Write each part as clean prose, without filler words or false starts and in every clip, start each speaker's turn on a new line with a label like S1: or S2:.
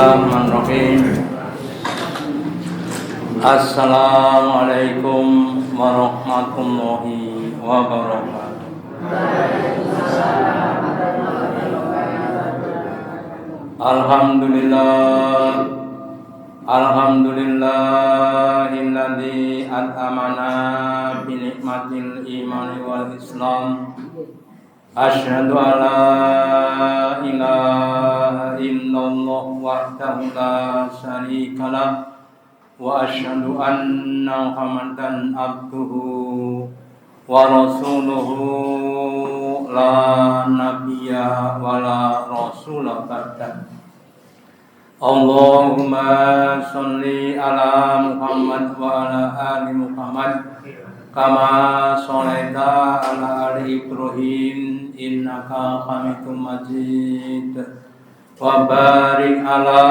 S1: Bismillahirrahmanirrahim. Assalamualaikum warahmatullahi wabarakatuh. Alhamdulillahilladzi at'amana bi nikmatil imani wal islam. Asyhadu an la ilaha illallah wahdahu la syarikalah wa asyhadu anna Muhammadan abduhu wa rasuluhu la nabiyya wa la rasula ba'da. Allahumma sholli ala Muhammad wa ala ali Muhammad kama sholaita ala ali Ibrahim innaka Hamidum Majid wa barik ala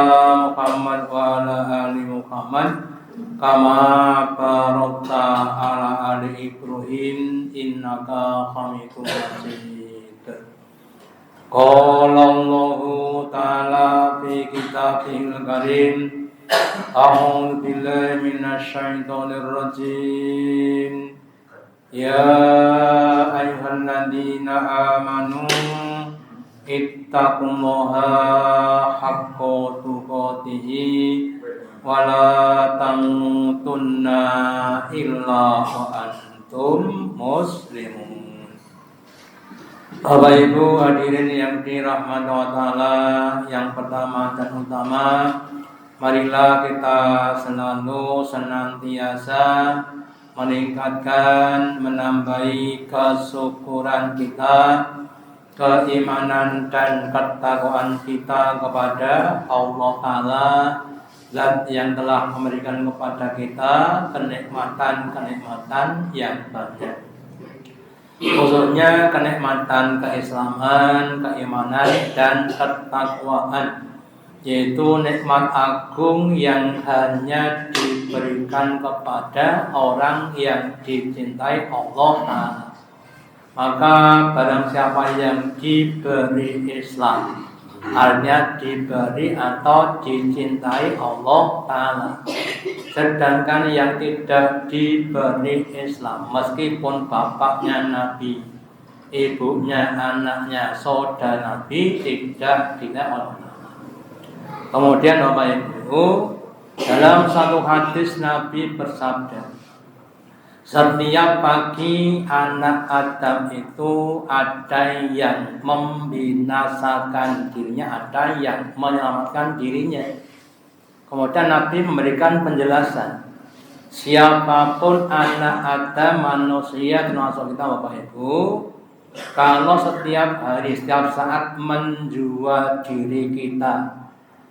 S1: Muhammad wa ala ali Muhammad kama barakta ala ali Ibrahim innaka Hamidum Majid. Qala Allahu ta'ala fi kitabihil karim. A'udzu billahi minasy syaithanir rajim. Ya ayyuhalladzina amanu ittaqullaha haqqa tuqatih wa la tamutunna illa wa antum muslimun. Bapak Ibu hadirin yang dirahmati Allah Ta'ala, yang pertama dan utama, marilah kita selalu senantiasa meningkatkan, menambahi kesyukuran kita, keimanan dan ketakwaan kita kepada Allah Ta'ala, Zat yang telah memberikan kepada kita kenikmatan-kenikmatan yang banyak, khususnya kenikmatan keislaman, keimanan dan ketakwaan, yaitu nikmat agung yang hanya diberikan kepada orang yang dicintai Allah Ta'ala. Maka barang siapa yang diberi Islam, artinya diberi atau dicintai Allah Ta'ala, sedangkan yang tidak diberi Islam, meskipun bapaknya Nabi, ibunya, anaknya, saudara Nabi, tidak Allah. Kemudian Bapak Ibu, dalam satu hadis Nabi bersabda, setiap pagi anak Adam itu ada yang membinasakan dirinya, ada yang menyelamatkan dirinya. Kemudian Nabi memberikan penjelasan, siapapun anak Adam, manusia termasuk kita Bapak Ibu, kalau setiap hari, setiap saat menjual diri kita,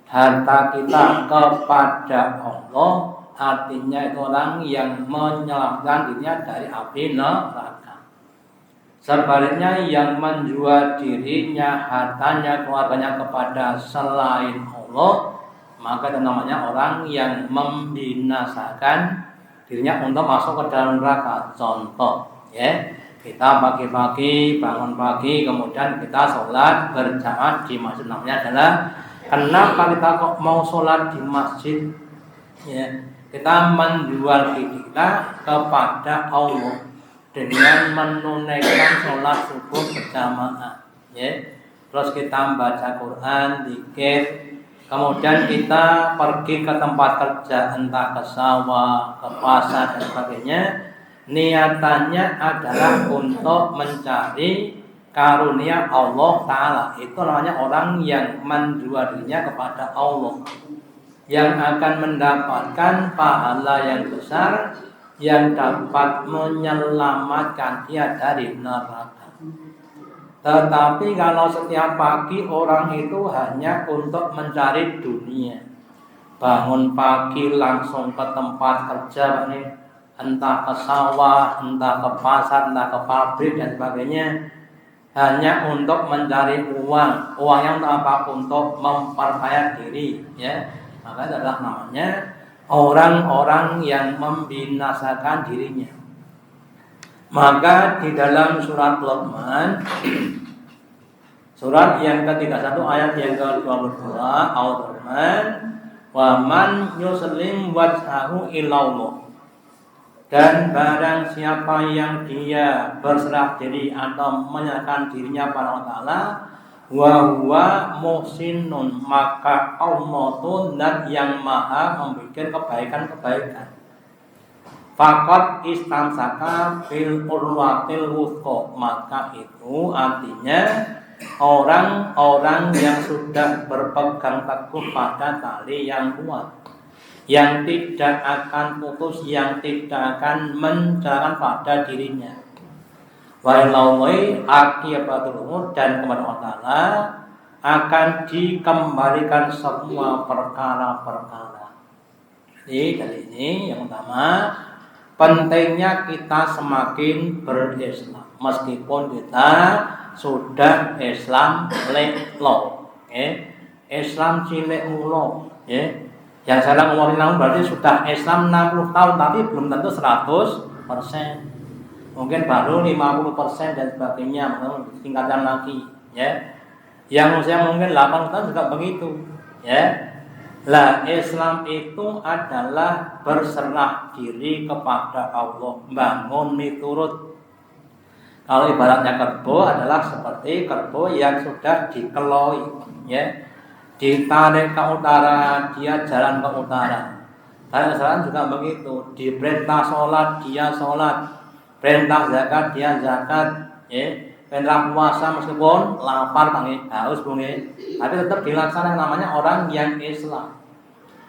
S1: harta kita kepada Allah, artinya itu orang yang menyelamatkan dirinya dari api neraka. Sebaliknya yang menjual dirinya, hartanya, keluarganya kepada selain Allah, maka itu namanya orang yang membinasakan dirinya untuk masuk ke dalam neraka. Contoh, ya, kita pagi-pagi bangun pagi, kemudian kita sholat berjamaah di masjid, namanya adalah, kenapa kita kok mau sholat di masjid? Ya, kita menjual diri kita kepada Allah dengan menunaikan sholat subuh berjamaah. Ya, terus kita membaca Quran, zikir, kemudian kita pergi ke tempat kerja, entah ke sawah, ke pasar dan sebagainya. Niatannya adalah untuk mencari karunia Allah Ta'ala. Itu namanya orang yang menjual dirinya kepada Allah, yang akan mendapatkan pahala yang besar, yang dapat menyelamatkan dia dari neraka. Tetapi kalau setiap pagi orang itu hanya untuk mencari dunia, bangun pagi langsung ke tempat kerja, entah ke sawah, entah ke pasar, entah ke pabrik dan sebagainya, hanya untuk mencari uang. Uangnya untuk apa? Untuk memperkaya diri, ya. Maka adalah namanya orang-orang yang membinasakan dirinya. Maka di dalam surat Luqman Surat yang ke-31 ayat yang ke-22 Al-Rahman wa man yuslim wajhahu ilallah. Dan barang siapa yang dia berserah diri atau menyerahkan dirinya pada Allah Ta'ala, wa huwa muhsinun, maka Allah itu zat yang maha membuat kebaikan-kebaikan. Faqad istamsaka bil urwatil wuthqa, maka itu artinya orang-orang yang sudah berpegang teguh pada tali yang kuat, yang tidak akan putus, yang tidak akan mencerahkan pada dirinya. Wailallahi aqibatul umur, dan kepada Allah Ta'ala akan dikembalikan semua perkara-perkara. Jadi dari ini yang utama, pentingnya kita semakin berislam meskipun kita sudah Islam leklo, Islam cilik mulo, yang sekarang umur 6 berarti sudah Islam 60 tahun, tapi belum tentu 100%. Mungkin baru 50% dan sebagainya, tingkatan lagi, Yang usia mungkin 8 tahun juga begitu, Lah, Islam itu adalah berserah diri kepada Allah, bangun miturut. Kalau ibaratnya kerbau adalah seperti kerbau yang sudah dikeloi, ditarik ke utara, dia jalan ke utara. Dan Islam juga begitu, diperintah sholat, dia sholat, perintah zakat, dia zakat, perintah puasa meskipun lapar, haus, tapi tetap dilaksanakan, namanya orang yang Islam.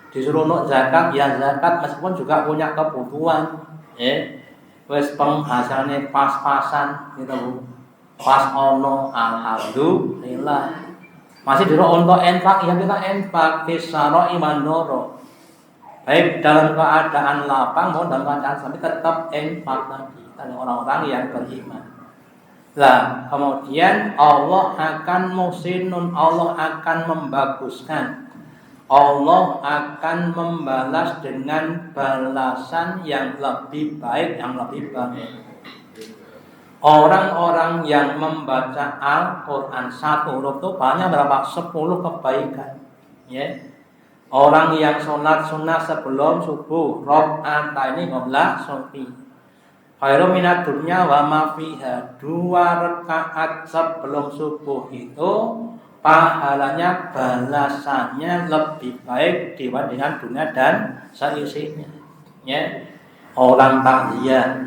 S1: Disuruh nuk zakat, ya zakat meskipun juga punya kebutuhan, wes penghasilannya pas-pasan gitu, pas ono, alhamdulillah. Masih disuruh untuk infak, ya kita infak, fisaro iman doro. Baik dalam keadaan lapang maupun dalam keadaan sampai tetap infak lagi. Ada orang-orang yang beriman. Lah, kemudian Allah akan musinun, Allah akan membaguskan, Allah akan membalas dengan balasan yang lebih baik, yang lebih baik. Orang-orang yang membaca Al-Quran satu huruf itu banyak berapa? 10 kebaikan, Orang yang sholat sunnah sebelum subuh, rakaat ini qabla subuh, khairum minad dunya wa ma fiha, 2 rakaat sebelum subuh itu pahalanya, balasannya lebih baik dibandingkan dunia dan seisinya, Orang takziah,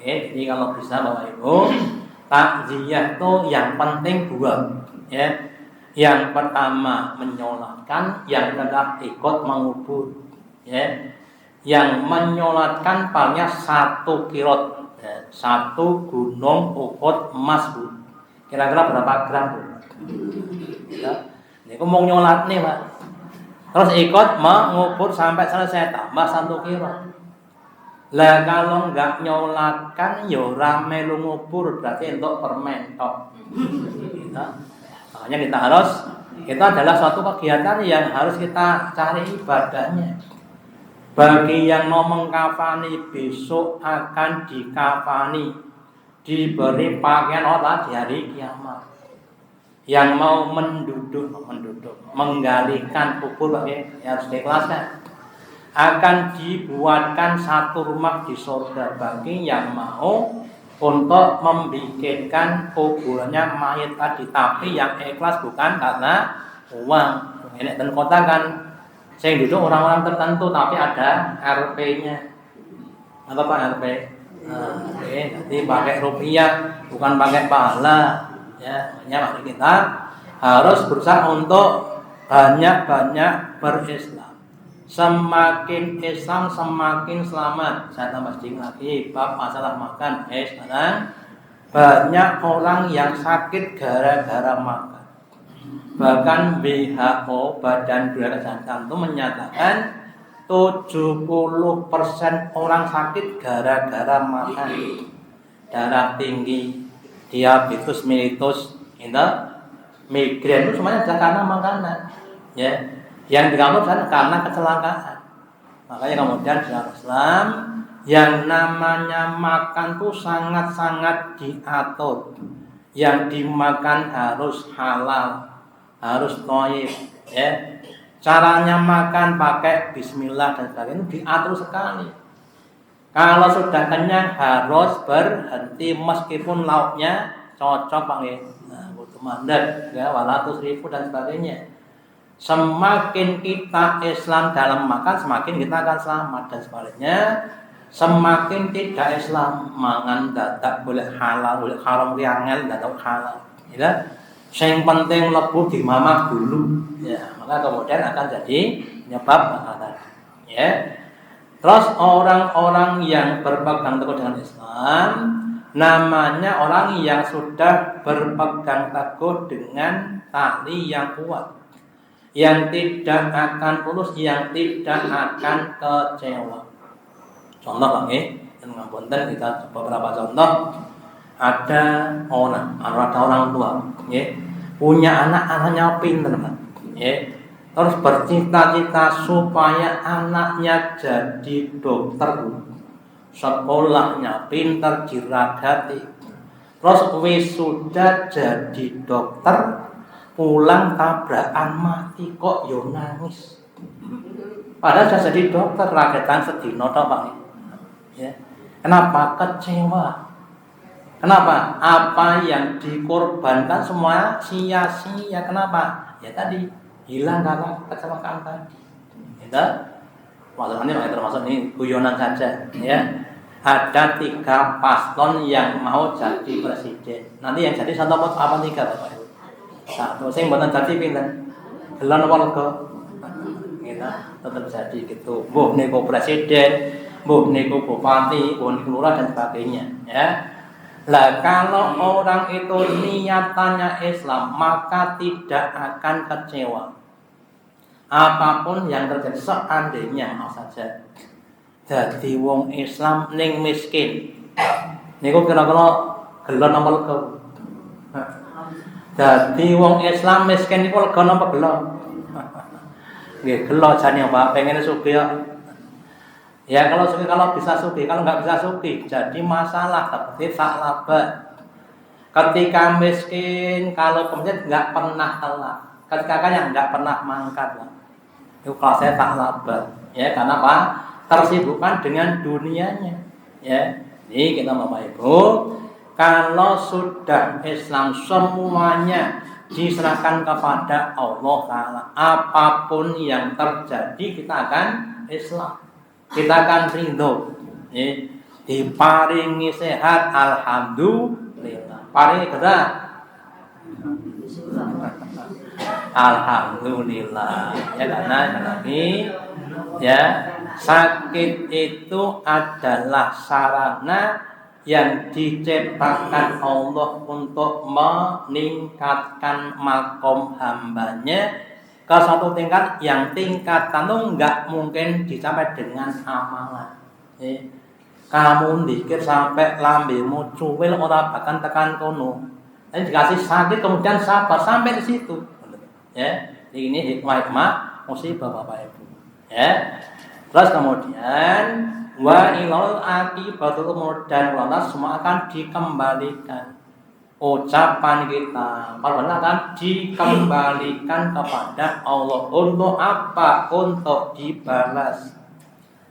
S1: ini kalau bisa Bapak Ibu, takziah itu yang penting 2, Yang pertama menyolatkan, yang kedua ikut mengubur, Yang menyolatkan palingnya 1 kirot, 1 gunung Uhud emas, Bu. Kira-kira berapa gram, Bu? Ini aku mau nyolat nih, Pak. Terus ikut mengubur sampai selesai, tambah 1 kirot. Lah kalau enggak nyolatkan, ya ora melu ngubur, berarti untuk permen tok. Makanya itu adalah suatu kegiatan yang harus kita cari ibadahnya. Bagi yang mau mengkafani, besok akan dikafani, diberi pakaian Allah di hari kiamat. Yang mau menduduk, menggalikan kubur, harus diikhlaskan. Akan dibuatkan 1 rumah di surga bagi yang mau untuk membikinkan kuburannya mayat tadi, tapi yang ikhlas bukan karena uang. Ini dan kota kan saya duduk orang-orang tertentu, tapi ada RP-nya. Apa Pak RP? Jadi pakai rupiah, bukan pakai pahala. Makanya kita harus berusaha untuk banyak-banyak berislam. Semakin Islam semakin selamat. Saya tambah sedikit lagi bab masalah makan. Sekarang banyak orang yang sakit gara-gara makan. Bahkan WHO, Badan Dunia Kesehatan, itu menyatakan 70% orang sakit gara-gara makan. Darah tinggi, diabetes mellitus, migrain itu semuanya karena makanan, Yang dikatakan karena kecelakaan. Makanya kemudian dalam Islam yang namanya makan tuh sangat-sangat diatur. yang dimakan harus halal, harus thayyib, ya. Caranya makan pakai bismillah dan sebagainya diatur sekali. Kalau sudah kenyang harus berhenti meskipun lauknya cocok Pak nggih. Nah, butuh mandat ya 200.000 dan sebagainya. Semakin kita Islam dalam makan, semakin kita akan selamat dan sebaliknya. Semakin tidak Islam mangan dadak boleh halal, boleh haram riangel dadak halal. Ya. Yang penting lebu di mamah dulu. Ya, maka kemudian akan jadi penyebab makanan. Ya. Terus orang-orang yang berpegang teguh dengan Islam namanya orang yang sudah berpegang teguh dengan tali yang kuat, yang tidak akan putus, yang tidak akan kecewa. Contoh Pak nggih, ngapunten kita beberapa contoh. Ada orang tua, ya, punya anaknya pinter Pak, ya. Terus bercita-cita supaya anaknya jadi dokter, sekolahnya pintar diragati. Terus wisuda jadi dokter, pulang tabrakan mati kok yo nangis. Padahal sudah jadi dokter, ragatan sedino tok Pak. Ya. Kenapa kecewa? Kenapa? Apa yang dikorbankan semua sia-sia. Kenapa? Ya tadi hilang karena kecelakaan tadi. Ya, maksudnya termasuk ini guyonan saja. Ya, ada 3 paslon yang mau jadi presiden. Nanti yang jadi satu apa 3 Bapak Ibu? Satu, sing mboten jadi pinten? Gelon warga. Kita tetap jadi gitu. Mbuh niku presiden, mbuh niku bupati, mbuh niku lurah dan sebagainya. Ya. Lah kalau orang itu niatannya Islam, maka tidak akan kecewa. Apapun yang terjadi, seandainya mau saja jadi wong Islam ning miskin, niku kira-kira gelon apa lega? Jadi wong Islam miskin niku lega napa gelo? Nggih gelo jane Pak, pengen sugih. Ya kalau sugih, kalau bisa sugih, kalau nggak bisa sugih jadi masalah seperti saklabat. Ketika miskin, kalau kemudian nggak pernah telat, ketika kaya nggak pernah mangkat, itu kalau saya saklabat. Ya karena apa? Tersibukkan dengan dunianya. Ya, jadi kita Bapak Ibu, kalau sudah Islam semuanya diserahkan kepada Allah Ta'ala, apapun yang terjadi kita akan Islam. Kita akan ridho, ya. Diparingi sehat, alhamdulillah. Paringi gerah, alhamdulillah. Ya karena lagi, ya sakit itu adalah sarana yang diciptakan Allah untuk meningkatkan makom hambanya ke satu tingkat yang tingkatan itu enggak mungkin dicapai dengan amalan. Kamu dikir sampai lambemu cuwil ora bakal tekan kono. Ini dikasih sakit kemudian sabar sampai di situ. Ya, ini hikmah musibah Bapak Ibu. Ya. Terus kemudian wa ilal aqibatul umur, dan lantas semua akan dikembalikan. Ucapan kita akan dikembalikan kepada Allah. Untuk apa? Untuk dibalas.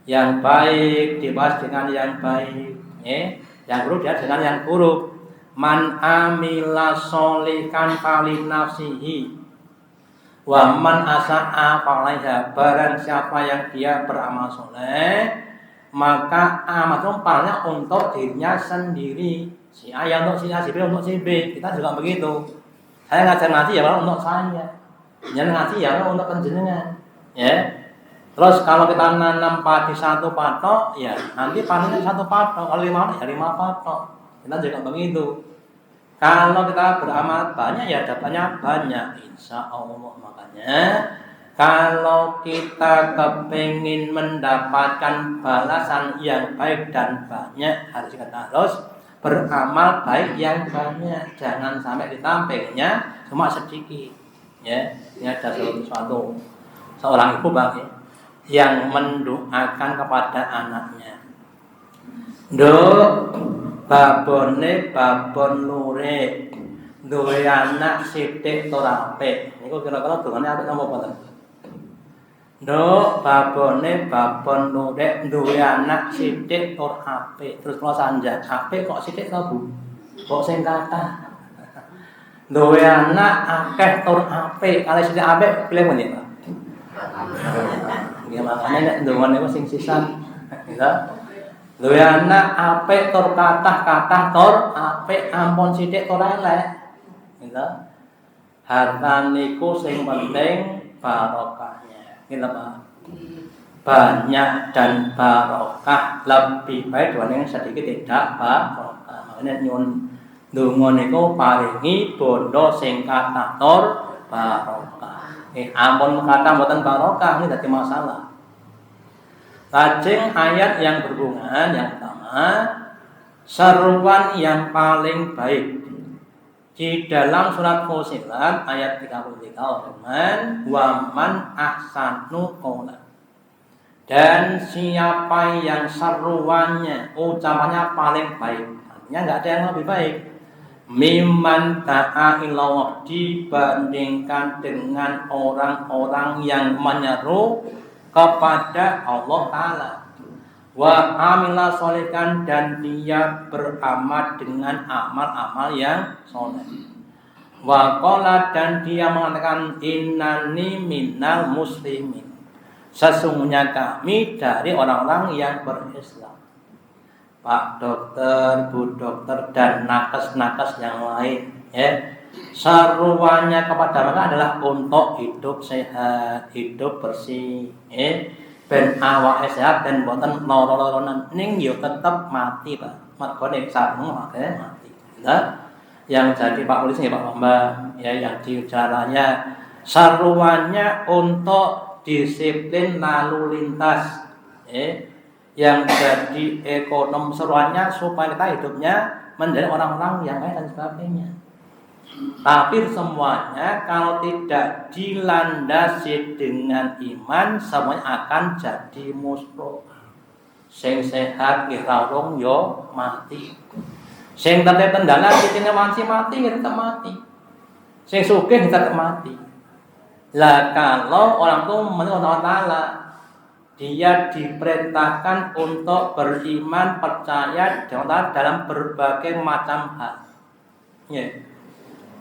S1: Yang baik dibalas dengan yang baik, yang buruk dia dengan yang buruk. Man amila sholihan fali nafsihi wa man asa'a falaiha. Barang siapa yang dia beramal soleh, maka amal pahalanya untuk dirinya sendiri. Si A yang untuk si A, si B untuk si B. Kita juga begitu. Saya ngajar ngaji ya untuk saya, jangan ngaji ya untuk penjenengan. Ya. Terus kalau kita nanam padi satu patok, ya nanti panennya satu patok. Kalau 5 ya 5 patok. Kita juga begitu. Kalau kita beramal banyak ya dapatnya banyak, insya Allah. Makanya kalau kita kepingin mendapatkan balasan yang baik dan banyak, harus beramal baik yang banyak. Jangan sampai kita pengennya cuma sedikit. Ya, ini ada suatu seorang ibu bagi yang mendoakan kepada anaknya, Nduk, babone babon lure, duwe anak sithik tur apik. Niku kira-kira dongane apik napa mboten? Nduk babone babon nurek duwe anak sithik tur apik. Terus kula sanjang, apik kok sithik to, Bu? Kok sing kathah? Duwe anak akeh tur apik, kalih sithik apik pilih pundi, Pak? Ya makane nek ndongane sing sisan. Ya. Duwe anak apik tur kathah tur apik ampun sithik tur elek. Gitu. Harta niku sing penting barokahnya. Gitu Pak. Banyak dan barokah lebih baik dibanding sedikit tidak barokah. Makanya nyuwun donga niku paringi bondo sing kathah tur barokah. Ampun kathah mboten barokah ini dadi masalah. Lajeng ayat yang berhubungan yang pertama, seruan yang paling baik. Di dalam surat Fussilat ayat 33 firman, "Wa man ahsanu qawlan." Dan siapa yang seruannya, ucapannya paling baik. Artinya enggak ada yang lebih baik. Mimman ta'a ilallah, dibandingkan dengan orang-orang yang menyeru kepada Allah Ta'ala. Wa amila sholihan, dan dia beramal dengan amal-amal yang soleh. Wa qala, dan dia mengatakan innani minal muslimin, sesungguhnya kami dari orang-orang yang berislam. Pak dokter, Bu dokter, dan nakes-nakes yang lain, ya, seruannya kepada mereka adalah untuk hidup sehat, hidup bersih, ben awake sehat dan boten loro-loronan ning yo tetep mati, Pak. Mergo nek sarung akeh mati. Nah, yang jadi Pak Polisi ya Pak Bambang, ya yang diujaranya seruannya untuk disiplin lalu lintas, yang jadi ekonom seruannya supaya kita hidupnya menjadi orang-orang yang baik dan sebagainya. Tapi semuanya kalau tidak dilandasi dengan iman, semuanya akan jadi musuh. Sing sehat kirarung yo mati. Sing tetep tendala kitine masih mati, tetap mati. Sing sugih tetap mati. Lah kalau orang itu menurut Allah Ta'ala, dia diperintahkan untuk beriman, percaya dalam berbagai macam hal. Yeah.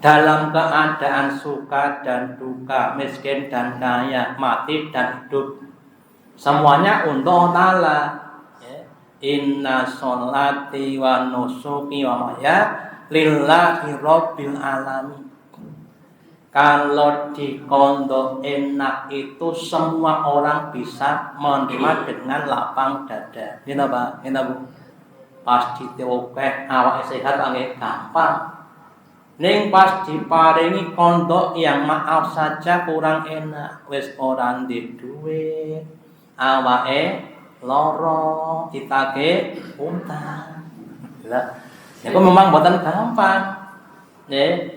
S1: Dalam keadaan suka dan duka, miskin dan kaya, mati dan hidup, semuanya untuk Allah. Inna sholati wa nusuki wa maya lillahi rabbil alamin. Kalau dikondok enak itu semua orang bisa menerima dengan lapang dada. Ini Pak, ini Bu. Pasti diokeh awak sehat angin gampang. Ning pas diparingi kondok yang maaf saja kurang enak, wis ora ndek duit, awake lara, ditagih utang. Lah, niku memang boten gampang. Nggih.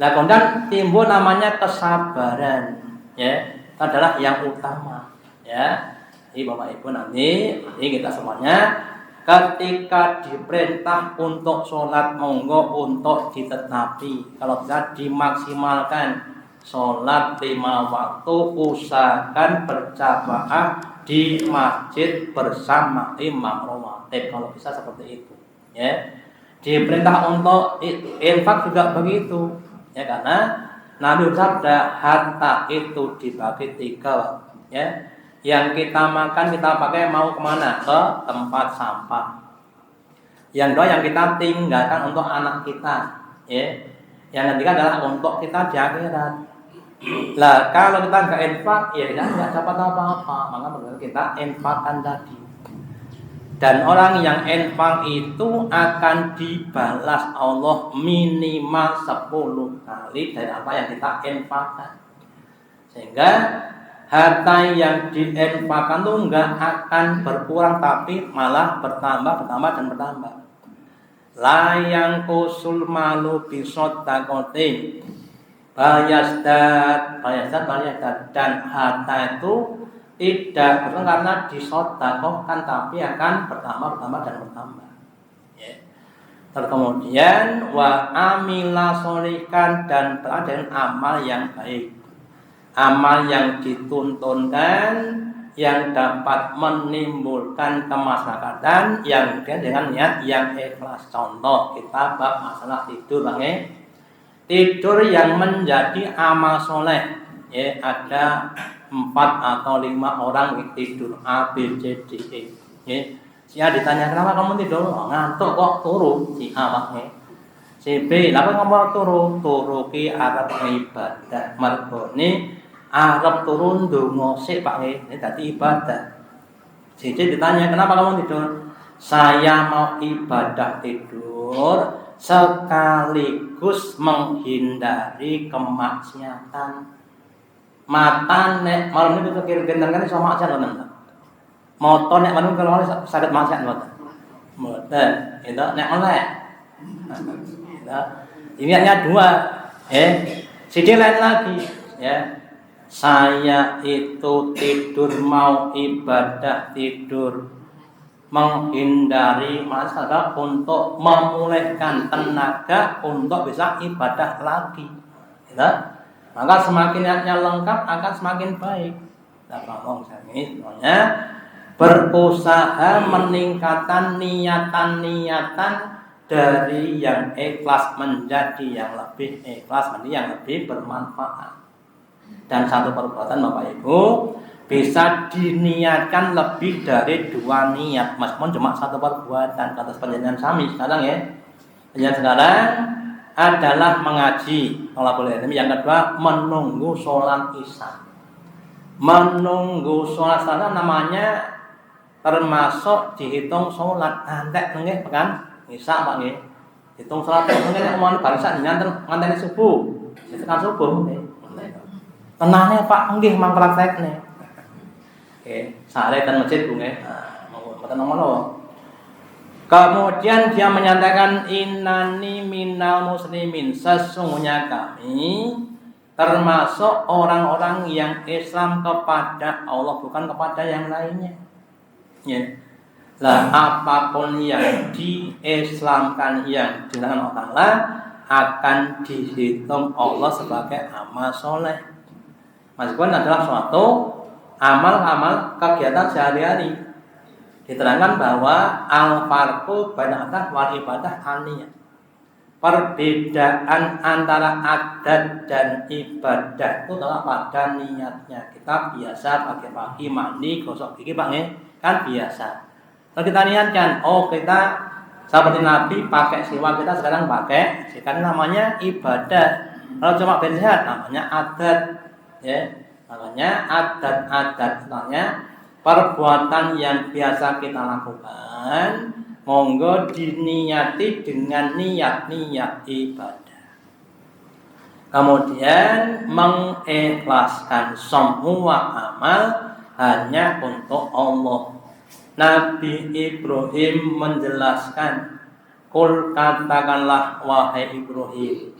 S1: Lah kemudian timbul namanya kesabaran, ya. Itu adalah yang utama, ya. Jadi Bapak Ibu nanti ini kita semuanya ketika diperintah untuk sholat, monggo untuk ditetapi. Kalau bisa dimaksimalkan sholat 5 waktu, usahakan berjamaah di masjid bersama imam rawatib. Kalau bisa seperti itu, ya. Diperintah untuk infak juga begitu, ya, karena Nabi bersabda harta itu dibagi 3, ya. Yang kita makan kita pakai mau kemana? Ke tempat sampah. Yang kedua yang kita tinggalkan untuk anak kita, ya. Yang ketiga adalah untuk kita di akhirat. Lah kalau kita nggak infak, ya kita nggak dapat apa-apa. Maka benar kita infakkan tadi. Dan orang yang infak itu akan dibalas Allah minimal 10 kali dari apa yang kita infakkan. Sehingga harta yang diinfakkan itu enggak akan berkurang, tapi malah bertambah dan bertambah. La yang kusul malu bisodakotin bayasdat, dan harta itu tidak berkurang karena disodakohkan, tapi akan bertambah dan bertambah. Ya. Terus kemudian wa amila sholihan dan dengan amal yang baik. Amal yang dituntunkan yang dapat menimbulkan kemaslahatan yang dengan niat yang ikhlas. Contoh kita bab masalah tidur, Bang. Tidur yang menjadi amal soleh, ya ada 4 atau 5 orang tidur A, B, C, D, E. Ya. Si A ditanya kenapa kamu tidur? Oh, ngantuk kok turu. Si A, Bang. Si B, kenapa kamu turu ki arep ibadah. Mergone arep turun ndonga sik Pak ini dadi ibadah. Jadi ditanya kenapa kamu tidur? Saya mau ibadah tidur sekaligus menghindari kemaksiatan. Mata nek malam ini kira gendang kan iso maksiat ngoten. Moto nek malam kalau saged maksiat mboten. Mboten. Itu nek oleh. Ini hanya 2. Siji lain lagi ya. Saya itu tidur mau ibadah tidur menghindari masalah untuk memulihkan tenaga untuk bisa ibadah lagi. Ya. Maka semakin niatnya lengkap akan semakin baik. Semuanya berusaha meningkatkan niatan-niatan dari yang ikhlas menjadi yang lebih ikhlas, menjadi yang lebih bermanfaat. Dan satu perbuatan Bapak Ibu bisa diniatkan lebih dari 2 niat, meskipun cuma satu perbuatan. Kata penjelasan Sami sekarang ya. Penjelasan sekarang adalah mengaji. Kalau boleh, yang kedua menunggu sholat isya. Menunggu sholat isya namanya termasuk dihitung sholat. Antek nggih pekan isya Pak nggih. Hitung sholat mungkin nek mon barisan nganten subuh. Tekan subuh nggih. Tenane Pak nggih mang praktekne. Oke, sare ten masjid Bu nggih. Mboten ngono. Kemudian dia menyatakan innani minal muslimin, sesungguhnya kami termasuk orang-orang yang Islam kepada Allah bukan kepada yang lainnya. Ya. Lah apapun yang diislamkan yang dilakukan Allah akan dihitung Allah sebagai amal soleh. Meskipun adalah suatu amal-amal kegiatan sehari-hari. Diterangkan bahwa al-farqu baina adat wal ibadah aniyah. Perbedaan antara adat dan ibadah itu adalah pada niatnya. Kita biasa pagi-pagi mandi, gosok gigi Pak kan biasa. Kalau kita niatkan, kita seperti Nabi pakai siwak, kita sekarang pakai, sekarang namanya ibadah. Kalau cuma bersehat namanya adat. Ya, makanya adat-adat namanya perbuatan yang biasa kita lakukan, monggo diniati dengan niat-niat ibadah. Kemudian mengikhlaskan semua amal hanya untuk Allah. Nabi Ibrahim menjelaskan, "Qul katakanlah wahai Ibrahim,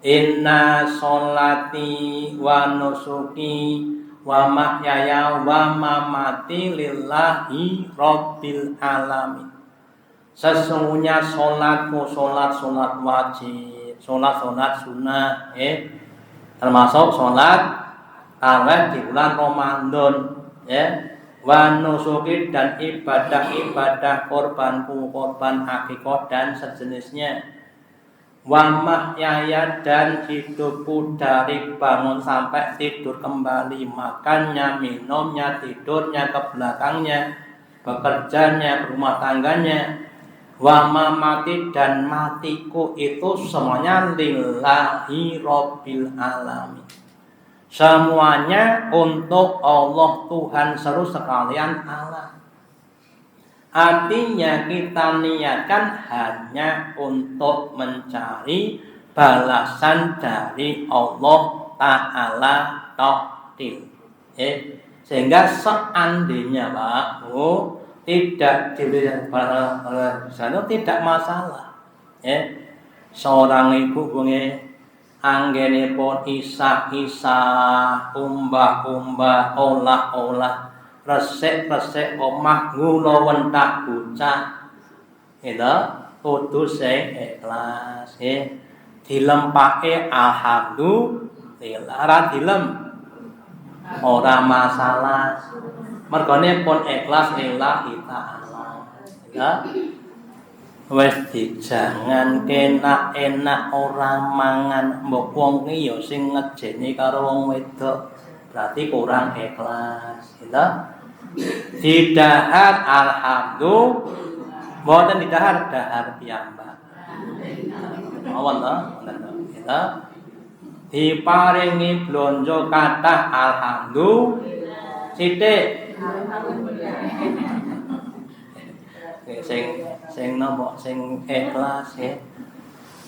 S1: inna sholati wa nusuki wa mahyaya wa mamati lillahi rabbil alamin." Sesungguhnya sholatku sholat wajib, sholat sunnah, termasuk sholat tarawih di bulan Ramadan, wa nusuki dan ibadah korban akikah dan sejenisnya. Wa mahyaya dan hidupku dari bangun sampai tidur kembali, makannya, minumnya, tidurnya, ke belakangnya, bekerjanya, rumah tangganya. Wa mamati dan matiku itu semuanya lillahi rabbil alamin. Semuanya untuk Allah Tuhan seru sekalian Allah. Artinya kita niatkan hanya untuk mencari balasan dari Allah Ta'ala Ta'til. Sehingga seandainya Pak Bu tidak diberikan balasan tidak masalah. Seorang ibu bunge anggenipun isah-isah, umbah-umbah, olah-olah, resik-resik omah ngula wentah bocah. Itu kudu sing ikhlas nggih. Dilempake alhamdulillah, ora dilem ora masalah. Mergone pun ikhlas lillahi ta'ala. Ya. Wis dijangan enak-enak ora mangan mbok wong ki ya sing ngejeni karo wong wedok. Berarti kurang ikhlas, gitu. Didahar alhamdulillah. Mboten didahar dahar piyambak. Mawon to, gitu. Diparingi blonjo kathah alhamdulillah. Sithik. Sing napa sing ikhlas ya.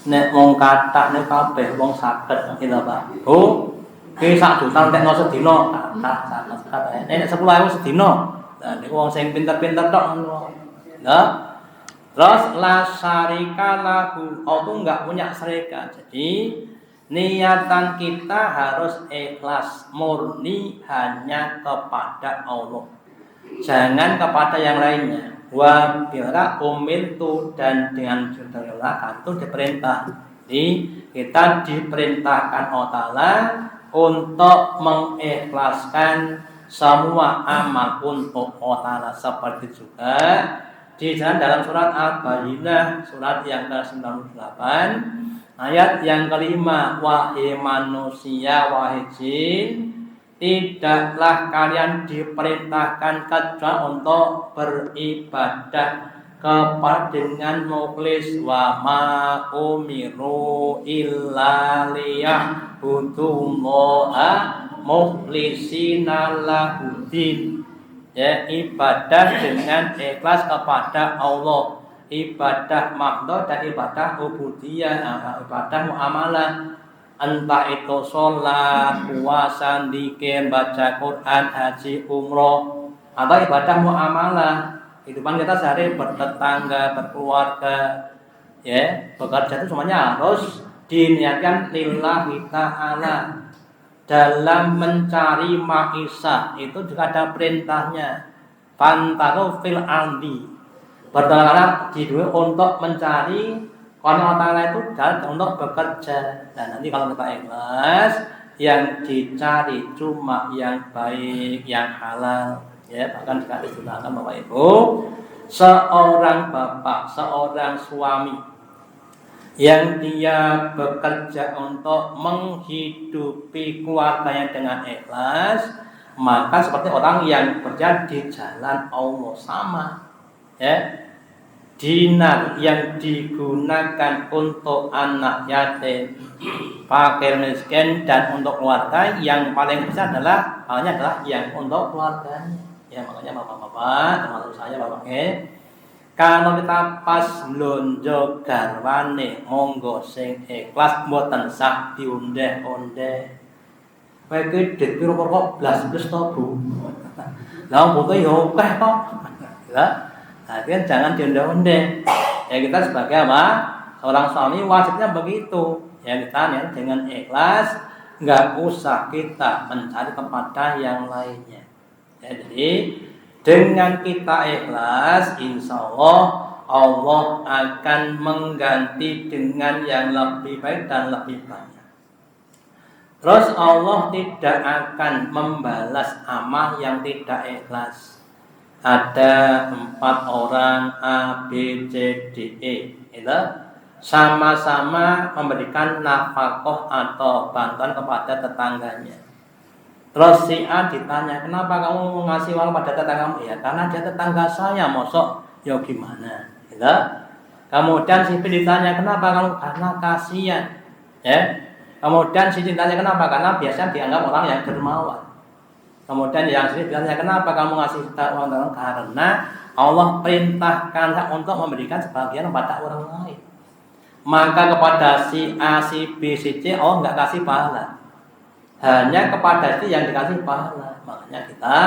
S1: Nek wong kathah nek kabeh wong saged gitu Pak. Bu, ki sak juta entekno sedina, kathah saged. Nek 10.000 sedina. Lah niku wong sing pinter-pinter tok ngono. Lah terus la syarika lahu, itu enggak punya serika. Jadi niatan kita harus ikhlas murni hanya kepada Allah. Jangan kepada yang lainnya. Wa bila umirtu, dan dengan judulnya itu diperintah. Jadi kita diperintahkan Allah Ta'ala untuk mengikhlaskan semua amal untuk Allah Ta'ala. Seperti juga di dalam surat Al-Bayyinah, surat yang ke-98, ayat yang kelima, wahai manusia, wahai jin, tidaklah kalian diperintahkan kecuali untuk beribadah kepada dengan mukhlis, wa ma umiru illa liya'budullaha mukhlisina lahuddin. Ya, ibadah dengan ikhlas kepada Allah, ibadah mahdoh dan ibadah ubudiyah, ibadah muamalah, entah itu sholat, puasa, zikir, baca Quran, haji, umroh, atau ibadah muamalah, kehidupan kita sehari bertetangga, berkeluarga, ya, bekerja itu semuanya harus diniatkan lillahi ta'ala. Dalam mencari maisha itu juga ada perintahnya. Fantaru fil ardi, berjalan di dunia untuk mencari, karena Allah Ta'ala itu untuk bekerja. Dan nanti kalau kita ikhlas, yang dicari cuma yang baik, yang halal, ya. Bahkan jika disunahkan Bapak Ibu, seorang bapak, seorang suami yang dia bekerja untuk menghidupi keluarganya dengan ikhlas, maka seperti orang yang bekerja di jalan Allah, sama, ya. Dinar yang digunakan untuk anak yatim, fakir miskin, dan untuk keluarga, yang paling besar adalah halnya adalah yang untuk keluarganya. Ya, makanya bapak-bapak, termasuk saya bapak, kalau kita pas mlonjo garwane, monggo sing ikhlas, mboten sak diundeh-ondeh. Kowe iki dit piro kok blas-blas to, Bu? Lah butuh yo akeh kok. Ya. Nah, kan jangan diundeh-ondeh. Ya, kita sebagai apa? Seorang suami wajibnya begitu. Ya, kita ya, dengan ikhlas, enggak usah kita mencari kepada yang lainnya. Ya, jadi dengan kita ikhlas, insya Allah akan mengganti dengan yang lebih baik dan lebih banyak. Terus Allah tidak akan membalas amal yang tidak ikhlas. Ada 4 orang A, B, C, D, E, itu sama-sama memberikan nafkah atau bantuan kepada tetangganya. Terus si A ditanya, kenapa kamu ngasih uang pada tetanggamu? Ya, karena dia tetangga saya, mosok ya gimana? Gitu. Kemudian si B ditanya, kenapa kamu? Karena kasihan. Ya. Kemudian si C ditanya, kenapa? Karena biasa dianggap orang yang dermawan. Kemudian yang C ditanya, kenapa kamu ngasih uang orang? Karena Allah perintahkan untuk memberikan sebagian kepada orang lain. Maka kepada si A, si B, si C, Allah nggak kasih pahala. Hanya kepada itu yang dikasih pahala. Makanya kita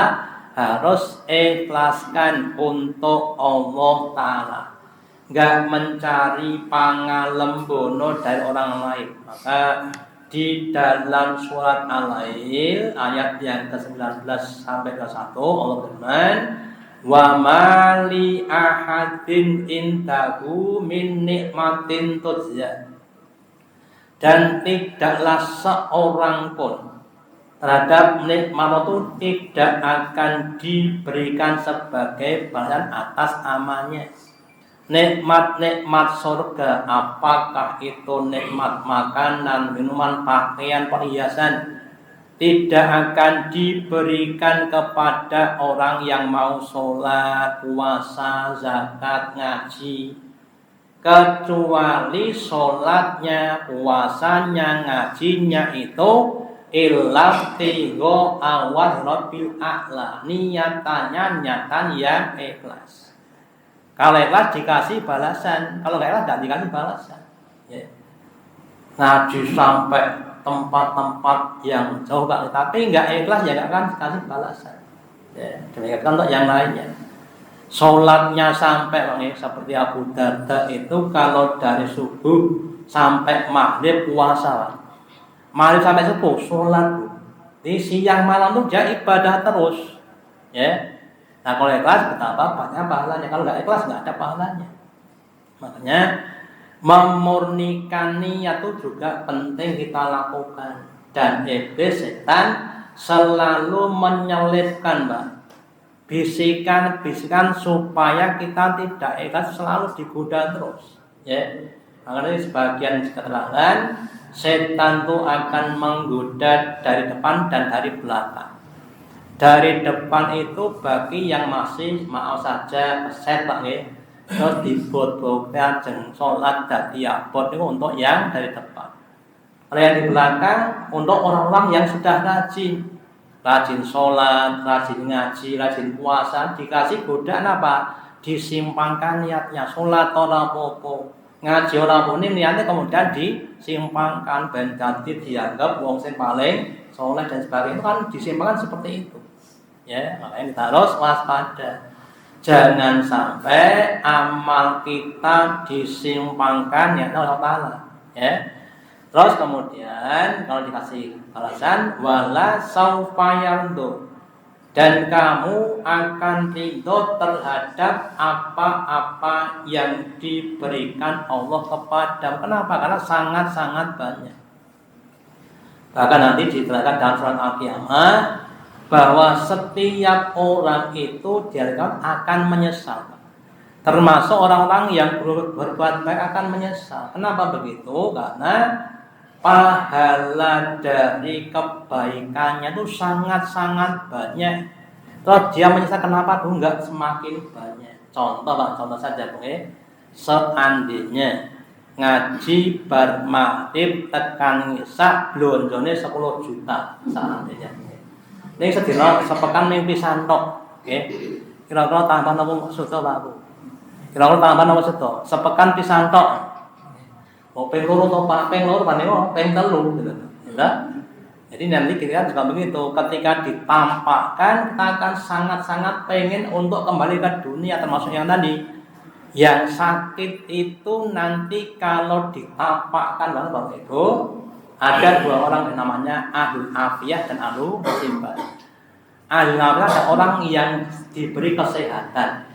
S1: harus ikhlaskan untuk Allah Ta'ala, enggak mencari pangalembono dari orang lain. Maka di dalam surat Al-Lail ayat yang ke-19 sampai ke-1 Allah berfirman, Wa mali ahadin indahu min nikmatin tujza. Dan tidaklah seorang pun terhadap nikmat itu tidak akan diberikan sebagai balasan atas amalnya. Nikmat-nikmat surga, apakah itu nikmat makanan, minuman, pakaian, perhiasan, tidak akan diberikan kepada orang yang mau sholat, puasa, zakat, ngaji, kecuali sholatnya, puasanya, ngajinya itu ilabtigho awal rabbil a'la, niatannya niatan yang ikhlas. Kalau ikhlas dikasih balasan, kalau nggak ikhlas tidak dikasih balasan. Ya. Ngaji sampai tempat-tempat yang jauh Pak, tapi nggak ikhlas ya nggak akan kasih balasan. Ya, demikian untuk yang lainnya. Sholatnya sampai Bang, seperti Abu Darda itu kalau dari subuh sampai maghrib puasa, maghrib sampai subuh sholat, di siang malam tuh dia ibadah terus. Ya, nah kalau ikhlas betapa banyak pahalanya, kalau nggak ikhlas nggak ada pahalanya. Makanya memurnikan niat itu juga penting kita lakukan. Dan iblis setan selalu menyelipkan bisikan-bisikan supaya kita tidak ikhlas, selalu digoda terus. Ya, makanya sebagian keterangan setan itu akan menggoda dari depan dan dari belakang. Dari depan itu bagi yang masih maaf saja keset Pak ya. Terus dibot-botnya jeng sholat dadi abot itu untuk yang dari depan. Kalau yang di belakang untuk orang-orang yang sudah rajin sholat, rajin ngaji, rajin puasa, dikasih godaan apa? Disimpangkan niatnya, sholat ora apa-apa, ngaji ora apa, ini niatnya kemudian disimpangkan ben dadi dianggap wong sing paling sholat dan sebagainya, itu kan disimpangkan seperti itu. Ya, makanya kita harus waspada. Jangan sampai amal kita disimpangkan ya Allah Ta'ala. Ya. Terus kemudian kalau dikasih balasan wala saufa yardu, dan kamu akan ridho terhadap apa-apa yang diberikan Allah kepadamu. Kenapa? Karena sangat-sangat banyak. Bahkan nanti diterangkan dalam surat Al-Qiyamah bahwa setiap orang itu diartikan akan menyesal. Termasuk orang-orang yang berbuat baik akan menyesal. Kenapa begitu? Karena pahala dari kebaikannya itu sangat-sangat banyak. Terus dia menyesal kenapa tuh enggak semakin banyak. Contoh saja Bung. Seandainya ngaji bar maghrib tekan ngisak blonjone 10 juta seandainya. Ini sedina sepekan mimpi santok, oke? Kira-kira tambah nopo suto Pak Bu? Kira-kira tambah nopo suto? Sepekan pisantok. Oh, ping loro to Pak, ping loro paneo, ping telu gitu. Ya. Jadi nanti kita juga begitu, ketika ditampakkan kita akan sangat-sangat pengen untuk kembali ke dunia, termasuk yang tadi. Yang sakit itu nanti kalau ditampakkan Bapak Ibu, ada dua orang yang namanya ahlul afiyah dan ahlul musibah. Ahlul afiyah adalah orang yang diberi kesehatan,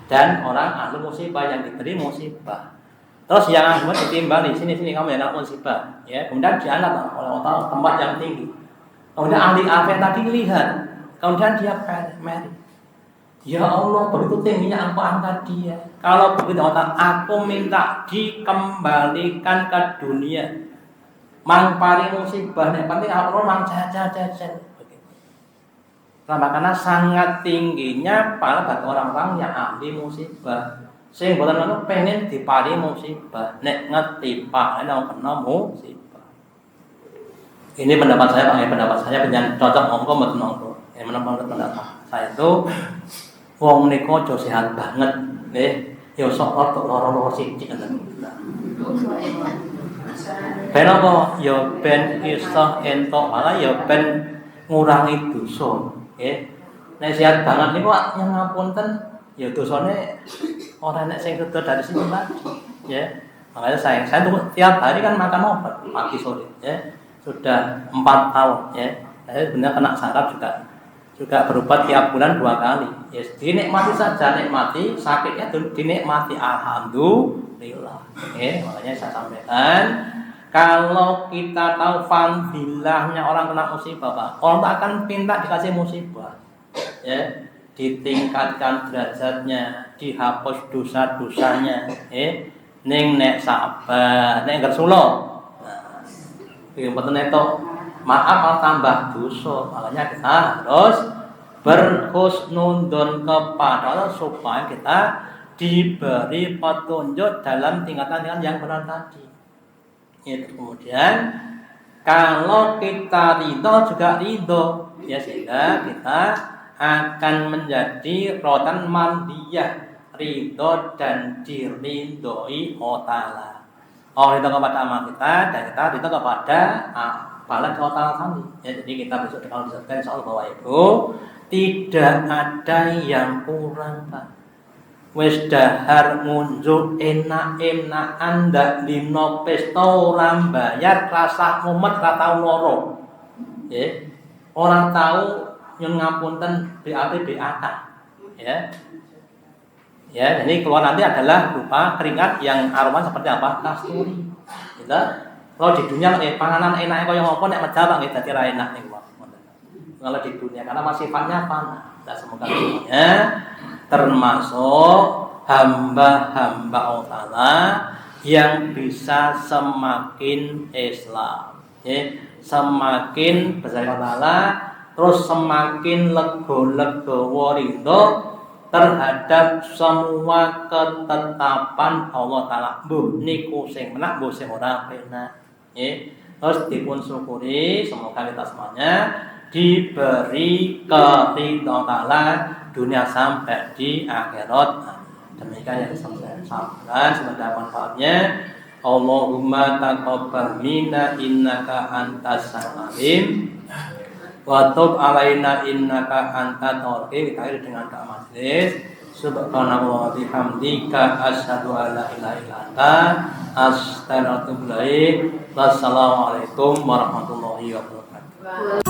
S1: dan orang ahlul musibah yang diberi musibah. Terus yang ahlul ditimbang di sini kamu yang ahlul musibah, ya. Kemudian diangkat oleh Allah tempat yang tinggi. Kemudian ahli afiyah tadi lihat, kemudian dia meri. Ya Allah, begitu tingginya aku angkat dia. Kalau begitu aku minta dikembalikan ke dunia. Mang paling musibah, yang penting aku mang jajan. Karena sangat tingginya para bagi orang-orang yang ahli musibah. Sehingga bukan pengen dipari musibah, nek ngerti Pak, nek kena musibah. Ini pendapat saya Pak, pendapat saya pengen cocok monggo. Yang pendapat saya itu wong niku aja sehat banget, nggih. Ya sok loro-loro sithik ngoten. Ben apa? Ya ben iso entuk malah ya ben ngurangi dosa, nggih. Nek sehat banget niku yang ngapunten ya dosane ora nek sing kedo dari sini lagi, ya. Makanya saya tuh tiap hari kan makan obat pagi sore, ya. Sudah 4 tahun, ya. Saya benar kena saraf juga. juga berobat tiap bulan 2 kali. Yes, dinikmati saja, nikmati sakitnya dinikmati, alhamdulillah. Makanya saya sampaikan, kalau kita tahu fadilahnya orang kena musibah, Pak, orang tak akan minta dikasih musibah. Ya, ditingkatkan derajatnya, dihapus dosa-dosanya. Ning nek sabar, nek gersulo. Nah, yang penting itu maaf tambah dosa. Makanya kita harus berhusnudon kepada Allah supaya kita diberi petunjuk dalam tingkatan yang benar tadi. Itu kemudian kalau kita ridho juga ridho, ya sehingga kita akan menjadi rotan mandiyah, ridho dan diridhoi Allah Ta'ala. Allah ridho kepada amal kita dan kita ridho kepada bala Allah Ta'ala sendiri. Ya, jadi kita besok kalau disebutkan soal bahwa itu tidak ada yang kurang, Pak. Wis dahar ngunjuk enak-enakan ndak lino pesta ora bayar rasah mumet ra tau loro. Nggih. Orang tahu yang ngapunten BAT. Ya. Ya, ini keluar nanti adalah berupa keringat yang aroma seperti apa? Kasturi. Gitu. Kalau di dunia panganan enaknya kaya ngopo nek medal nggih dadi ra enak niku. Kalau di dunia karena masih sifatnya panah. Nah, semoga semuanya termasuk hamba-hamba Allah Ta'ala yang bisa semakin Islam, semakin besar Allah Ta'ala, terus semakin lego-lego ridho terhadap semua ketetapan Allah Ta'ala. Mbuh niku sing menak, mbuh sing ora penak. Terus dipun syukuri, semoga kita semuanya diberi keridhaan Ta'ala dunia sampai di akhirat. Demikian yang saya sampaikan, semoga manfaatnya. Allahumma taqabbal minna innaka antas sami'ul wa tub alaina innaka antat tawwabur rahim. Kita akhiri dengan doa majelis. Subhanallah wa bihamdika asyhadu an la ilaha illa anta astaghfiruka wa atubu ilaik. Wassalamualaikum warahmatullahi wabarakatuh.